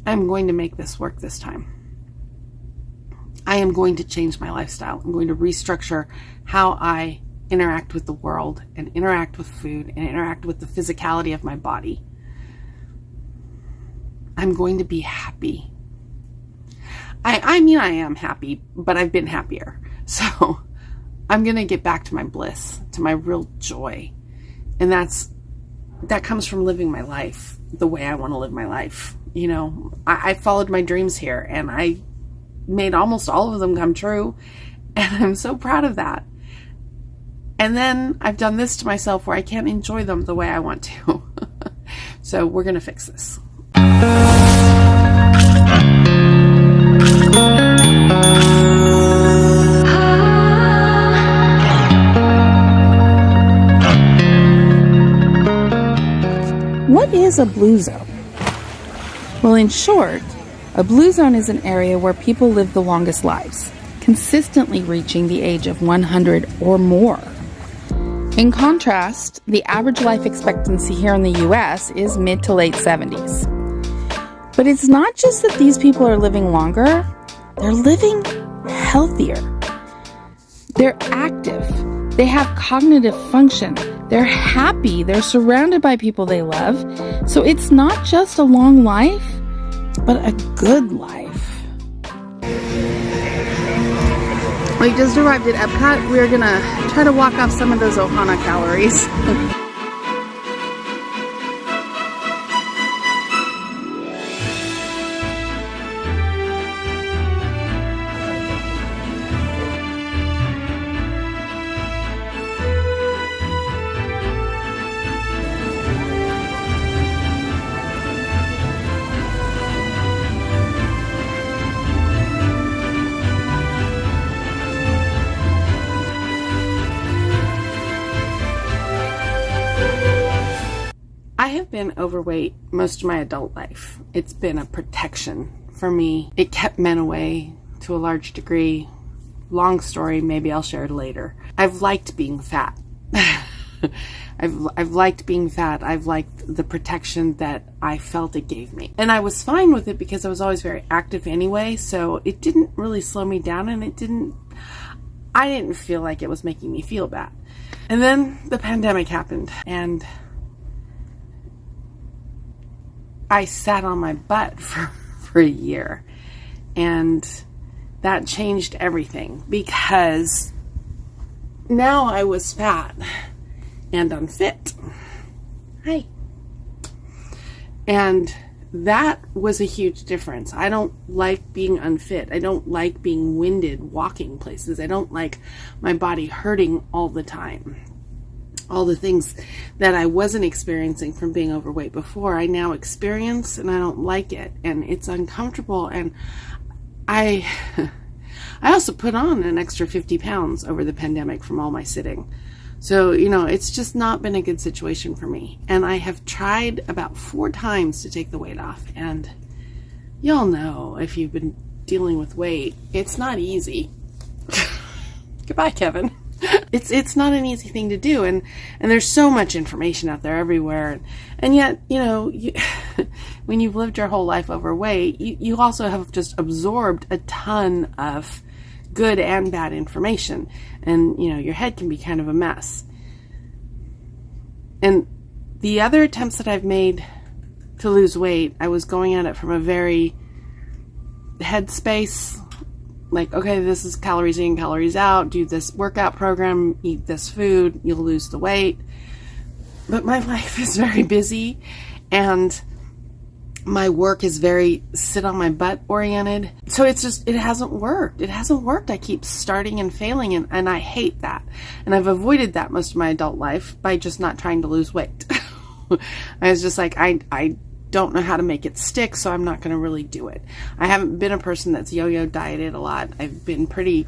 I'm going to make this work this time. I am going to change my lifestyle. I'm going to restructure how I interact with the world and interact with food and interact with the physicality of my body. I'm going to be happy. I mean, I am happy, but I've been happier. So I'm going to get back to my bliss, to my real joy. And that comes from living my life the way I want to live my life. You know, I followed my dreams here and I made almost all of them come true. And I'm so proud of that. And then I've done this to myself where I can't enjoy them the way I want to. So we're going to fix this. What is a blue zone? Well, in short, a blue zone is an area where people live the longest lives, consistently reaching the age of 100 or more. In contrast, the average life expectancy here in the US is mid to late 70s. But it's not just that these people are living longer, they're living healthier. They're active, they have cognitive function, they're happy, they're surrounded by people they love. So it's not just a long life, but a good life. We just arrived at Epcot. We're gonna try to walk off some of those Ohana calories. I have been overweight most of my adult life. It's been a protection for me. It kept men away to a large degree. Long story, maybe I'll share it later. I've liked being fat. I've liked being fat. I've liked the protection that I felt it gave me. And I was fine with it because I was always very active anyway, so it didn't really slow me down and I didn't feel like it was making me feel bad. And then the pandemic happened and I sat on my butt for a year, and that changed everything because now I was fat and unfit. Hi. And that was a huge difference. I don't like being unfit. I don't like being winded walking places. I don't like my body hurting all the time. All the things that I wasn't experiencing from being overweight before, I now experience, and I don't like it, and it's uncomfortable. And I also put on an extra 50 pounds over the pandemic from all my sitting. So, you know, it's just not been a good situation for me. And I have tried about 4 times to take the weight off. And y'all know, if you've been dealing with weight, it's not easy. Goodbye, Kevin. It's not an easy thing to do, and there's so much information out there everywhere, and yet, you know, when you've lived your whole life overweight, you also have just absorbed a ton of good and bad information, and you know, your head can be kind of a mess. And the other attempts that I've made to lose weight, I was going at it from a very headspace. Like, okay, this is calories in, calories out, do this workout program, eat this food, you'll lose the weight. But my life is very busy and my work is very sit on my butt oriented. So it hasn't worked. It hasn't worked. I keep starting and failing and I hate that. And I've avoided that most of my adult life by just not trying to lose weight. I was just like, I don't know how to make it stick, so I'm not going to really do it. I haven't been a person that's yo-yo dieted a lot. I've been pretty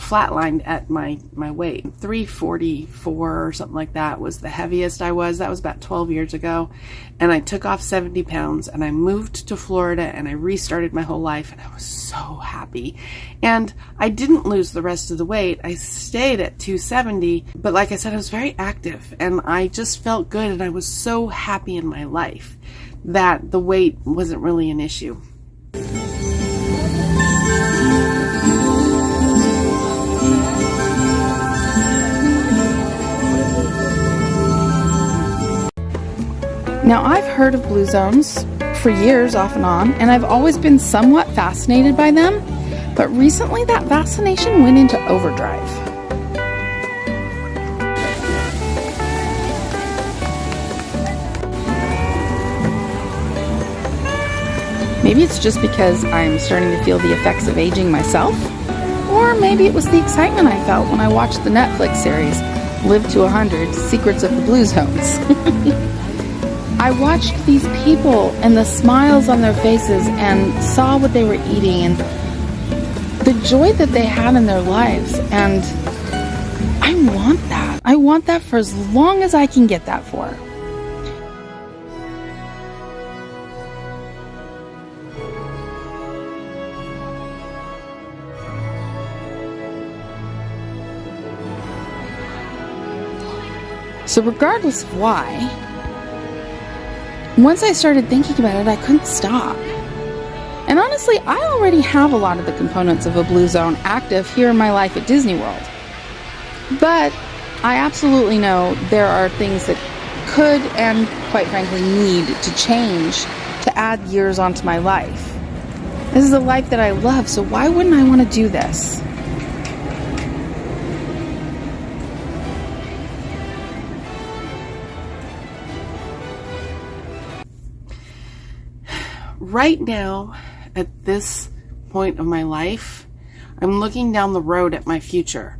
flatlined at my weight. 344 or something like that was the heaviest I was. That was about 12 years ago. And I took off 70 pounds and I moved to Florida and I restarted my whole life, and I was so happy. And I didn't lose the rest of the weight. I stayed at 270, but like I said, I was very active and I just felt good, and I was so happy in my life that the weight wasn't really an issue. Now, I've heard of blue zones for years off and on, and I've always been somewhat fascinated by them, but recently that fascination went into overdrive. Maybe it's just because I'm starting to feel the effects of aging myself, or maybe it was the excitement I felt when I watched the Netflix series Live to 100: Secrets of the Blue Zones. I watched these people and the smiles on their faces and saw what they were eating and the joy that they had in their lives. And I want that. I want that for as long as I can get that for. So regardless of why, once I started thinking about it, I couldn't stop. And honestly, I already have a lot of the components of a blue zone active here in my life at Disney World. But I absolutely know there are things that could and quite frankly need to change to add years onto my life. This is a life that I love, so why wouldn't I want to do this? Right now, at this point of my life, I'm looking down the road at my future.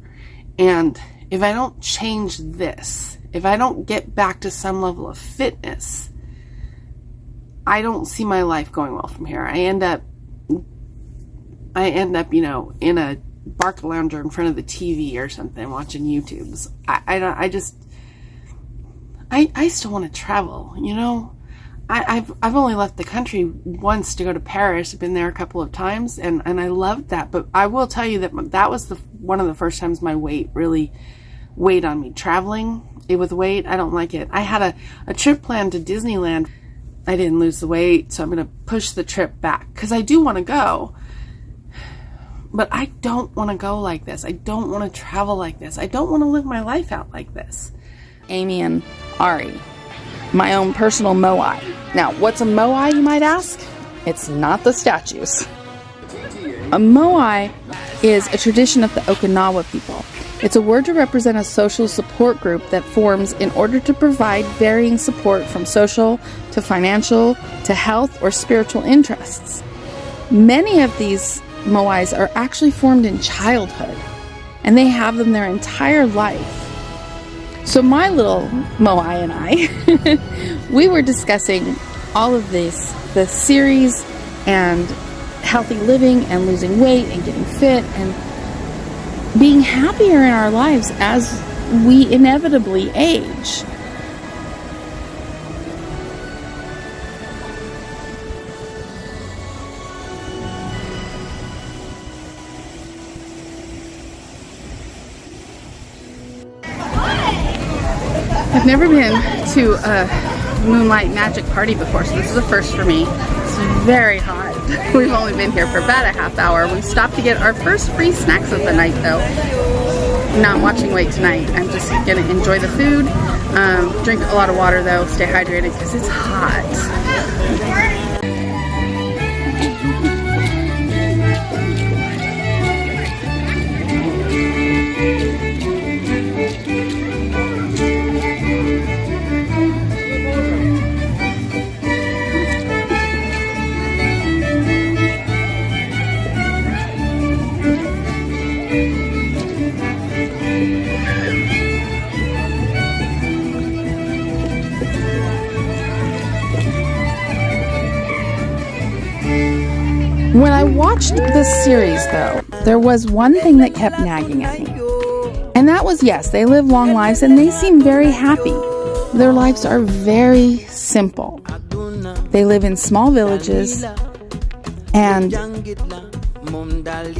And if I don't change this, if I don't get back to some level of fitness, I don't see my life going well from here. I end up, in a bark lounger in front of the TV or something, watching YouTubes. I still want to travel, I've only left the country once to go to Paris. I've been there a couple of times, and I loved that. But I will tell you that was one of the first times my weight really weighed on me. Traveling with weight, I don't like it. I had a trip planned to Disneyland. I didn't lose the weight, so I'm going to push the trip back because I do want to go. But I don't want to go like this. I don't want to travel like this. I don't want to live my life out like this. Amy and Ari, my own personal moai. Now, what's a moai, you might ask? It's not the statues. A moai is a tradition of the Okinawa people. It's a word to represent a social support group that forms in order to provide varying support from social to financial to health or spiritual interests. Many of these moais are actually formed in childhood, and they have them their entire life. So my little moai and I, we were discussing all of this, the series and healthy living and losing weight and getting fit and being happier in our lives as we inevitably age. I've never been to a moonlight magic party before, so this is a first for me. It's very hot. We've only been here for about a half hour. We stopped to get our first free snacks of the night though. I'm not watching weight tonight. I'm just gonna enjoy the food, drink a lot of water though, stay hydrated because it's hot. When I watched this series, though, there was one thing that kept nagging at me. And that was, yes, they live long lives and they seem very happy. Their lives are very simple. They live in small villages and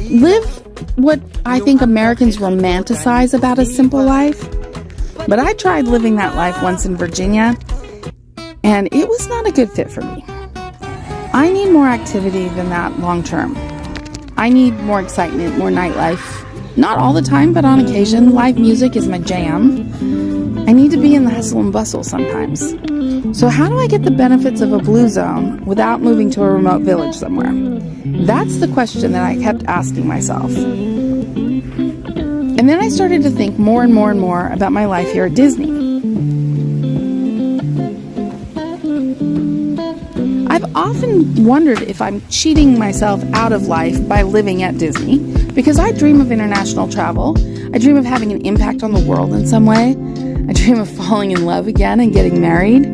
live what I think Americans romanticize about a simple life. But I tried living that life once in Virginia, and it was not a good fit for me. I need more activity than that long term. I need more excitement, more nightlife. Not all the time, but on occasion. Live music is my jam. I need to be in the hustle and bustle sometimes. So how do I get the benefits of a blue zone without moving to a remote village somewhere? That's the question that I kept asking myself. And then I started to think more and more and more about my life here at Disney. I've often wondered if I'm cheating myself out of life by living at Disney, because I dream of international travel. I dream of having an impact on the world in some way. I dream of falling in love again and getting married.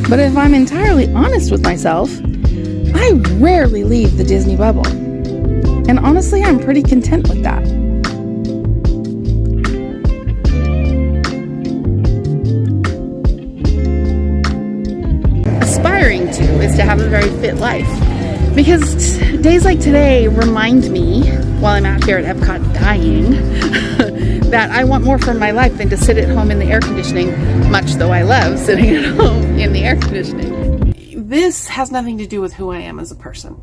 But if I'm entirely honest with myself, I rarely leave the Disney bubble. And honestly, I'm pretty content with that. Aspiring to is to have a very fit life. Because days like today remind me, while I'm out here at Epcot dying, that I want more from my life than to sit at home in the air conditioning, much though I love sitting at home in the air conditioning. This has nothing to do with who I am as a person.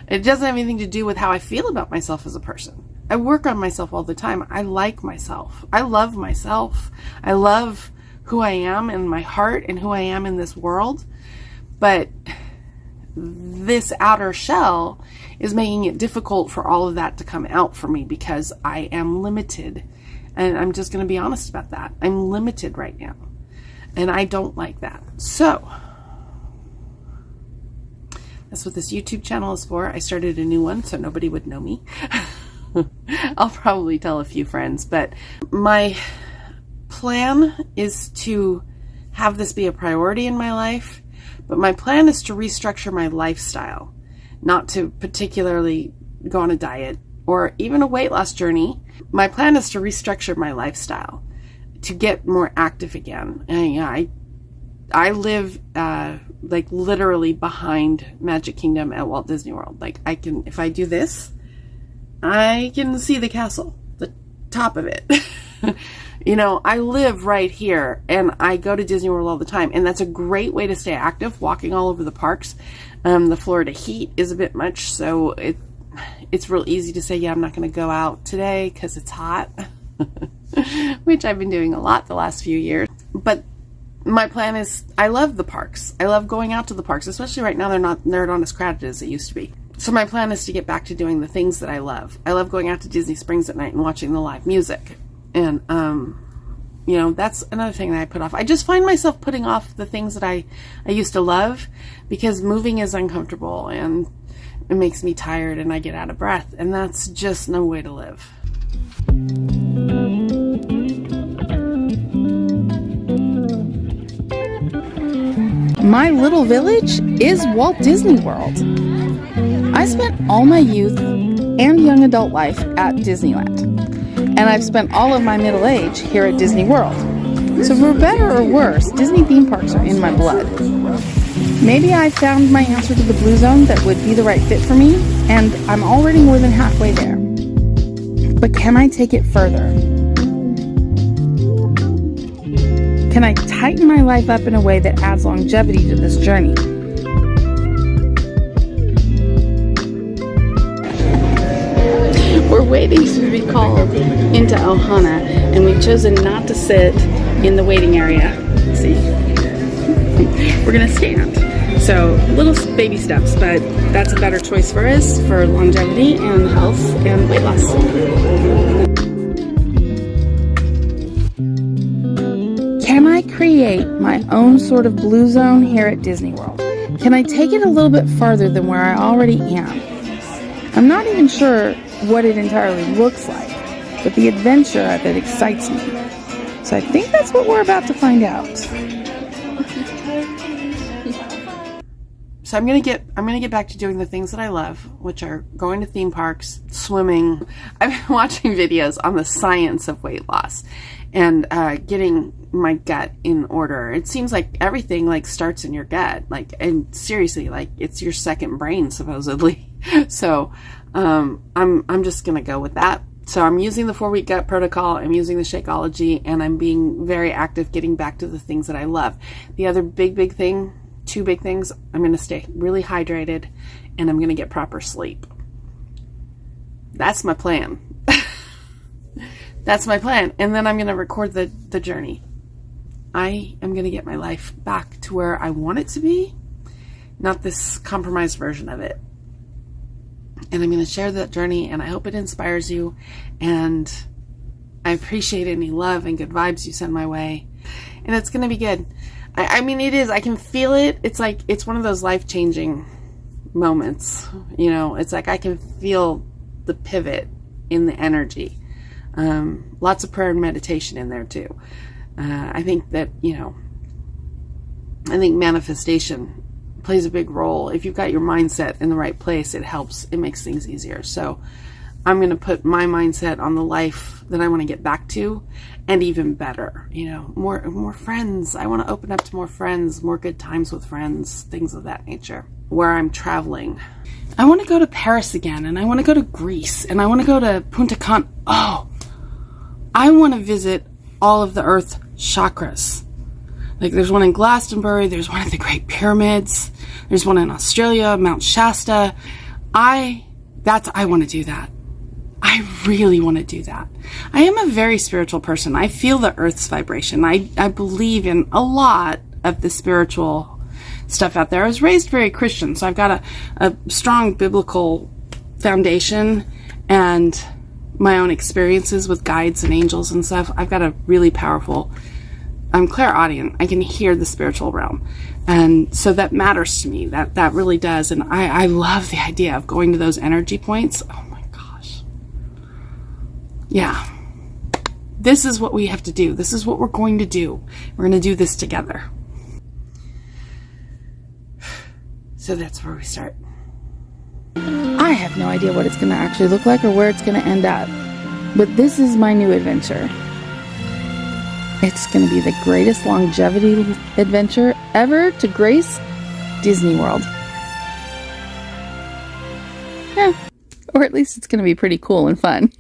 It doesn't have anything to do with how I feel about myself as a person. I work on myself all the time. I like myself. I love myself. I love who I am in my heart and who I am in this world. But this outer shell is making it difficult for all of that to come out for me because I am limited. And I'm just going to be honest about that. I'm limited right now. And I don't like that. So that's what this YouTube channel is for. I started a new one so nobody would know me. I'll probably tell a few friends, but my plan is to have this be a priority in my life, but my plan is to restructure my lifestyle, not to particularly go on a diet or even a weight loss journey. My plan is to restructure my lifestyle to get more active again. And I live like literally behind Magic Kingdom at Walt Disney World. Like if I do this, I can see the castle, the top of it. You know, I live right here and I go to Disney World all the time, and that's a great way to stay active, walking all over the parks. The Florida heat is a bit much, so it's real easy to say, yeah, I'm not going to go out today because it's hot, which I've been doing a lot the last few years. But my plan is, I love the parks. I love going out to the parks, especially right now. They're not as crowded as they used to be. So my plan is to get back to doing the things that I love. I love going out to Disney Springs at night and watching the live music. And, you know, that's another thing that I put off. I just find myself putting off the things that I used to love because moving is uncomfortable and it makes me tired and I get out of breath. And that's just no way to live. My little village is Walt Disney World. I spent all my youth and young adult life at Disneyland. And I've spent all of my middle age here at Disney World. So for better or worse, Disney theme parks are in my blood. Maybe I found my answer to the blue zone that would be the right fit for me, and I'm already more than halfway there. But can I take it further? Can I tighten my life up in a way that adds longevity to this journey? We're waiting to be called into Ohana, and we've chosen not to sit in the waiting area. See? We're going to stand. So, little baby steps, but that's a better choice for us for longevity and health and weight loss. Can I create my own sort of blue zone here at Disney World? Can I take it a little bit farther than where I already am? I'm not even sure what it entirely looks like. but the adventure of it excites me. So I think that's what we're about to find out. So I'm gonna get back to doing the things that I love, which are going to theme parks, swimming. I've been watching videos on the science of weight loss and getting my gut in order. It seems like everything like starts in your gut, like, and seriously, like it's your second brain supposedly. So I'm just gonna go with that. So I'm using the 4-week gut protocol, I'm using the Shakeology, and I'm being very active getting back to the things that I love. The other big thing, 2 big things, I'm going to stay really hydrated and I'm going to get proper sleep. That's my plan. That's my plan. And then I'm going to record the journey. I am going to get my life back to where I want it to be, not this compromised version of it. And I'm going to share that journey, and I hope it inspires you, and I appreciate any love and good vibes you send my way, and it's going to be good. I mean, it is. I can feel it. It's like, it's one of those life-changing moments, you know. It's like I can feel the pivot in the energy. Lots of prayer and meditation in there too. I think that, you know, I think manifestation plays a big role. If you've got your mindset in the right place, it helps. It makes things easier. So I'm going to put my mindset on the life that I want to get back to, and even better, you know, more friends. I want to open up to more friends, more good times with friends, things of that nature. Where I'm traveling, I want to go to Paris again, and I want to go to Greece, and I want to go to Punta Cana. Oh, I want to visit all of the earth chakras. Like, there's one in Glastonbury, there's one at the Great Pyramids, there's one in Australia, Mount Shasta. I want to do that. I really want to do that. I am a very spiritual person. I feel the earth's vibration. I believe in a lot of the spiritual stuff out there. I was raised very Christian, so I've got a strong biblical foundation, and my own experiences with guides and angels and stuff. I've got a really powerful, I'm clairaudient. I can hear the spiritual realm. And so that matters to me. That really does. And I love the idea of going to those energy points. Oh my gosh. Yeah. This is what we have to do. This is what we're going to do. We're going to do this together. So that's where we start. I have no idea what it's going to actually look like or where it's going to end up. But this is my new adventure. It's going to be the greatest longevity adventure ever to grace Disney World. Yeah. Or at least it's going to be pretty cool and fun.